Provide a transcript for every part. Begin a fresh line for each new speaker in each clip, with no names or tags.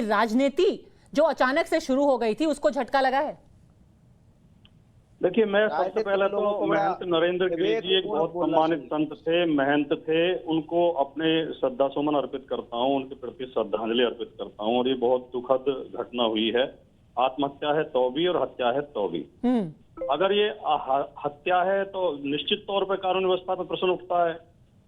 राजनीति जो अचानक से शुरू हो गई थी उसको झटका लगा है?
देखिए, मैं सबसे पहले तो महंत नरेंद्र गिरी जी एक बहुत सम्मानित संत थे, महंत थे। उनको अपने श्रद्धा सुमन अर्पित करता हूँ, उनके प्रति श्रद्धांजलि अर्पित करता हूँ। और ये बहुत दुखद घटना हुई है। आत्महत्या है तो भी और हत्या है तो भी। अगर ये हत्या है तो निश्चित तौर पर कानून व्यवस्था पर प्रश्न उठता है,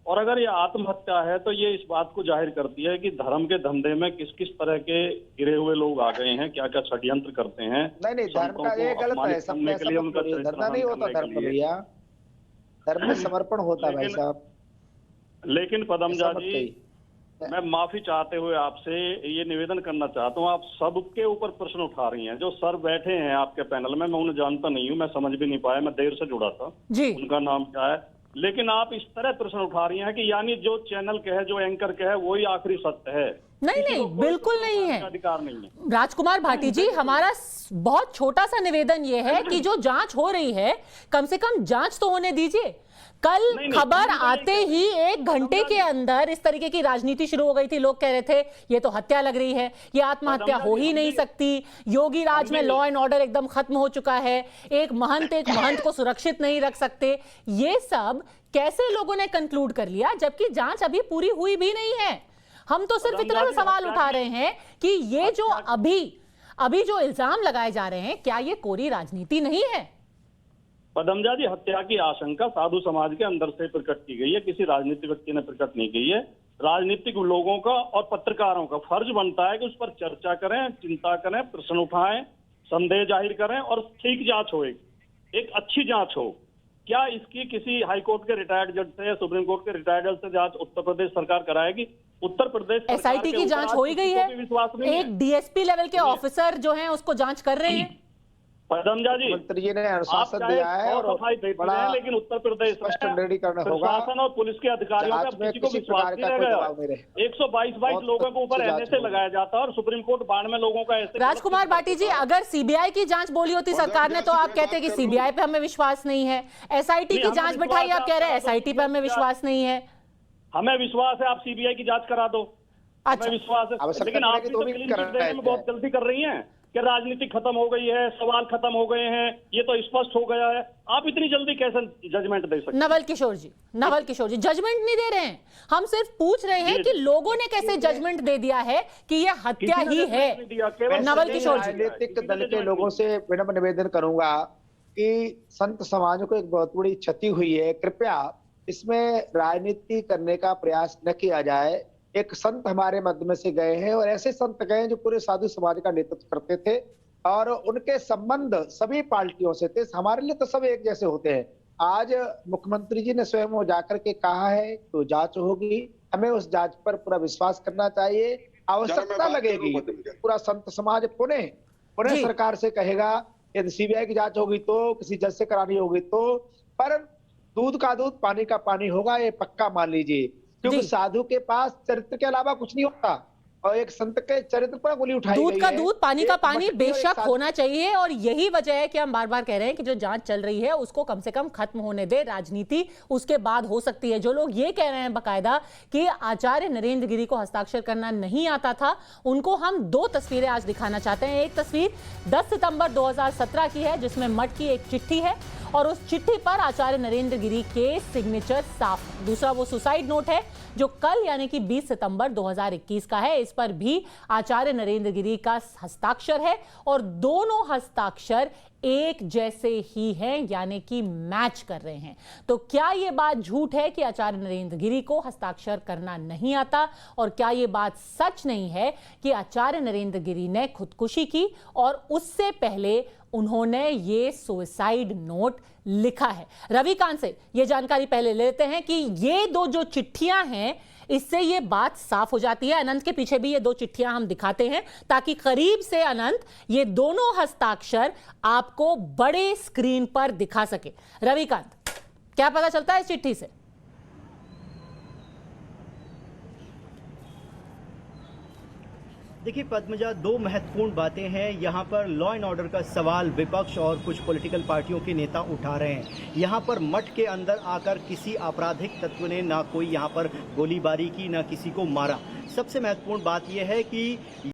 और अगर ये आत्महत्या है तो ये इस बात को जाहिर करती है कि धर्म के धंधे में किस किस तरह के गिरे हुए लोग आ गए हैं, क्या क्या षड्यंत्र करते हैं।
नहीं, धर्म का ये गलत है, सब के लिए उनका धरना नहीं होता धर्म का भैया, धर्म में समर्पण होता है भाई साहब।
लेकिन पदमजा जी, मैं माफी चाहते हुए आपसे ये निवेदन करना चाहता हूँ, आप सबके ऊपर प्रश्न उठा रही हैं। जो सर बैठे हैं आपके पैनल में, मैं उन्हें जानता नहीं हूँ, मैं समझ भी नहीं पाया, मैं देर से जुड़ा था जी। उनका नाम क्या है? लेकिन आप इस तरह प्रश्न उठा रही हैं कि यानी जो चैनल के है, जो एंकर के है, वही आखिरी सत्य है।
नहीं, बिल्कुल नहीं है,
अधिकार नहीं है।
राजकुमार भाटी जी, हमारा बहुत छोटा सा निवेदन ये है कि जो जांच हो रही है, कम से कम जांच तो होने दीजिए। कल खबर आते ही 1 घंटे के अंदर इस तरीके की राजनीति शुरू हो गई थी। लोग कह रहे थे ये तो हत्या लग रही है, ये आत्महत्या हो ही नहीं सकती, योगी राज में लॉ एंड ऑर्डर एकदम खत्म हो चुका है, एक महंत को सुरक्षित नहीं रख सकते। ये सब कैसे लोगों ने कंक्लूड कर लिया, जबकि जांच अभी पूरी हुई भी नहीं है। हम तो सिर्फ इतना सा सवाल उठा रहे हैं कि ये जो अभी जो इल्जाम लगाए जा रहे हैं, क्या ये कोरी राजनीति नहीं है?
पदमजा जी, हत्या की आशंका साधु समाज के अंदर से प्रकट की गई है, किसी राजनीतिक व्यक्ति ने प्रकट नहीं की है। राजनीतिक लोगों का और पत्रकारों का फर्ज बनता है कि उस पर चर्चा करें, चिंता करें, प्रश्न उठाएं, संदेह जाहिर करें और ठीक जांच हो, एक अच्छी जांच हो। क्या इसकी किसी हाईकोर्ट के रिटायर्ड जज से या सुप्रीम कोर्ट के रिटायर्ड जज से जांच उत्तर प्रदेश सरकार कराएगी? उत्तर प्रदेश
एसआईटी की जांच हो ही गई है, एक डीएसपी लेवल के ऑफिसर जो हैं उसको जांच कर रहे हैं।
पदमजा जी,
मंत्री जी ने अनुशासन दिया है और
बड़ा, लेकिन उत्तर प्रदेश प्रशासन और पुलिस के अधिकारियों का किसी को विश्वास नहीं रह गया। 122 लोगों के ऊपर एनएसए लगाया जाता है और सुप्रीम कोर्ट बाढ़ में लोगों का ऐसे।
राजकुमार भाटी जी, अगर सीबीआई की जांच बोली होती सरकार ने तो आप कहते कि सीबीआई पे हमें विश्वास नहीं है। एसआईटी की जांच बैठाई, आप कह रहे हैं एसआईटी पे हमें विश्वास नहीं है।
हमें विश्वास है, आप सीबीआई की जांच करा दो, हमें विश्वास है। लेकिन आप बहुत गलती कर रही हैं कि राजनीति खत्म हो गई है, सवाल खत्म हो गए हैं, ये तो स्पष्ट हो गया है। आप इतनी जल्दी कैसे जजमेंट दे सकते?
नवल किशोर जी जजमेंट नहीं दे रहे हैं, हम सिर्फ पूछ रहे हैं कि लोगों ने कैसे जजमेंट दे दिया है कि ये हत्या ही है। नवल किशोर जी,
राजनीतिक दल के लोगों से विनम्र निवेदन करूंगा कि संत समाज को एक बहुत बड़ी क्षति हुई है, कृपया इसमें राजनीति करने का प्रयास न किया जाए। एक संत हमारे मध्य में से गए हैं और ऐसे संत गए जो पूरे साधु समाज का नेतृत्व करते थे और उनके संबंध सभी पार्टियों से थे। हमारे लिए तो सब एक जैसे होते हैं। आज मुख्यमंत्री जी ने स्वयं वो जाकर के कहा है तो जांच होगी, हमें उस जांच पर पूरा विश्वास करना चाहिए। आवश्यकता लगेगी पूरा संत समाज पुणे सरकार से कहेगा, यदि सीबीआई की जांच होगी तो, किसी जज से करानी होगी तो, पर दूध का दूध पानी का पानी होगा, ये पक्का मान लीजिए। क्योंकि साधु के पास चरित्र के अलावा कुछ नहीं होता और एक संत के चरित्र पर गोली उठाई गई है।
दूध का दूध पानी का पानी बेशक होना चाहिए, और यही वजह है कि हम बार बार कह रहे हैं कि जो जांच चल रही है उसको कम से कम खत्म होने दे, राजनीति उसके बाद हो सकती है। जो लोग ये कह रहे हैं बकायदा कि आचार्य नरेंद्र गिरी को हस्ताक्षर करना नहीं आता था, उनको हम 2 तस्वीरें आज दिखाना चाहते हैं। एक तस्वीर 10 सितंबर 2017 की है जिसमें मठ की एक चिट्ठी है और उस चिट्ठी पर आचार्य नरेंद्र गिरी के सिग्नेचर साफ है। दूसरा वो सुसाइड नोट है जो कल यानी कि 20 सितंबर 2021 का है, इस पर भी आचार्य नरेंद्र गिरी का हस्ताक्षर है और दोनों हस्ताक्षर एक जैसे ही हैं, यानी कि मैच कर रहे हैं। तो क्या यह बात झूठ है कि आचार्य नरेंद्र गिरी को हस्ताक्षर करना नहीं आता, और क्या यह बात सच नहीं है कि आचार्य नरेंद्र गिरी ने खुदकुशी की और उससे पहले उन्होंने ये सुसाइड नोट लिखा है? रविकांत से ये जानकारी पहले लेते हैं कि ये 2 जो चिट्ठियां हैं, इससे ये बात साफ हो जाती है। अनंत के पीछे भी ये 2 चिट्ठियां हम दिखाते हैं ताकि करीब से अनंत ये दोनों हस्ताक्षर आपको बड़े स्क्रीन पर दिखा सके। रविकांत, क्या पता चलता है इस चिट्ठी से?
देखिए पद्मजा, 2 महत्वपूर्ण बातें हैं। यहाँ पर लॉ एंड ऑर्डर का सवाल विपक्ष और कुछ पॉलिटिकल पार्टियों के नेता उठा रहे हैं। यहाँ पर मठ के अंदर आकर किसी आपराधिक तत्व ने ना कोई यहाँ पर गोलीबारी की, ना किसी को मारा। सबसे महत्वपूर्ण बात यह है कि